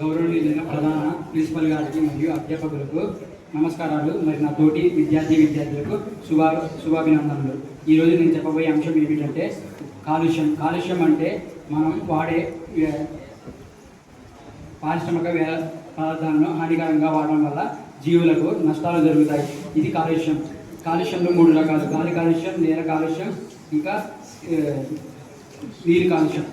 గౌరవనీయులైన ప్రధాన ప్రిన్సిపల్ గారికి మరియు అధ్యాపకులకు నమస్కారాలు. మరి నా తోటి విద్యార్థులకు శుభాభినందనలు. ఈరోజు నేను చెప్పబోయే అంశం ఏమిటంటే కాలుష్యం. కాలుష్యం అంటే మనం వాడే పారిశ్రామిక పదార్థాలను హానికరంగా వాడడం వల్ల జీవులకు నష్టాలు జరుగుతాయి. ఇది కాలుష్యం. కాలుష్యంలో 3 రకాలు: గాలి కాలుష్యం, నేల కాలుష్యం, ఇంకా నీరు కాలుష్యం.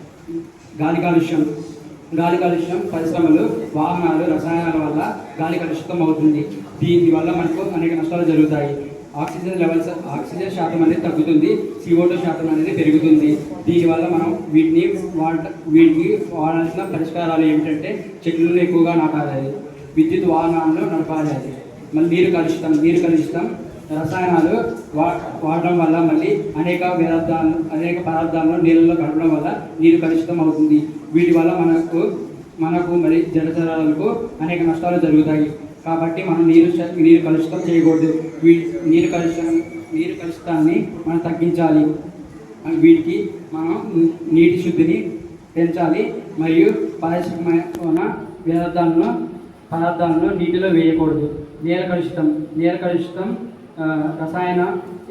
గాలి కాలుష్యం పరిశ్రమలు, వాహనాలు, రసాయనాల వల్ల గాలి కలుషితం అవుతుంది. దీనివల్ల మనకు అనేక నష్టాలు జరుగుతాయి. ఆక్సిజన్ శాతం అనేది తగ్గుతుంది, CO2 శాతం అనేది పెరుగుతుంది. దీనివల్ల మనం వీటికి వాడాల్సిన పరిష్కారాలు ఏమిటంటే చెట్లను ఎక్కువగా నాటాలి, విద్యుత్ వాహనాలను నడపాలి. మళ్ళీ నీరు కలుషితం రసాయనాలు వాడడం వల్ల మళ్ళీ అనేక పదార్థాలను నీళ్ళలో కలపడం వల్ల నీరు కలుషితం అవుతుంది. వీటి వల్ల మనకు మరి జలచరాలకు అనేక నష్టాలు జరుగుతాయి. కాబట్టి మనం నీరు కలుషితం చేయకూడదు. నీరు కలుషితాన్ని మనం తగ్గించాలి. వీటికి మనం నీటి శుద్ధిని పెంచాలి మరియు పారిశ్రామికమైన పదార్థాలను నీటిలో వేయకూడదు. నేల కలుషితం రసాయన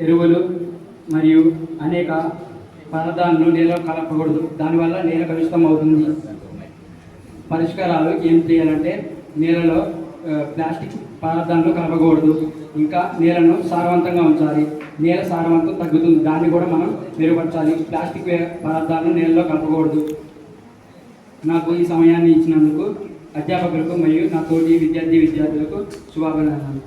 ఎరువులు మరియు అనేక పదార్థాలను నీళ్ళలో కలపకూడదు. దానివల్ల నేల కలుషితం అవుతుంది. పరిష్కారాలు ఏం చేయాలంటే నేలలో ప్లాస్టిక్ పదార్థాలను కలపకూడదు. ఇంకా నేలను సారవంతంగా ఉంచాలి. నేల సారవంతం తగ్గుతుంది, దాన్ని కూడా మనం మెరుగుపరచాలి. ప్లాస్టిక్ పదార్థాలను నేలలో కలపకూడదు. నాకు ఈ సమయాన్ని ఇచ్చినందుకు అధ్యాపకులకు మరియు నా తోటి విద్యార్థులకు శుభాభినందనలు.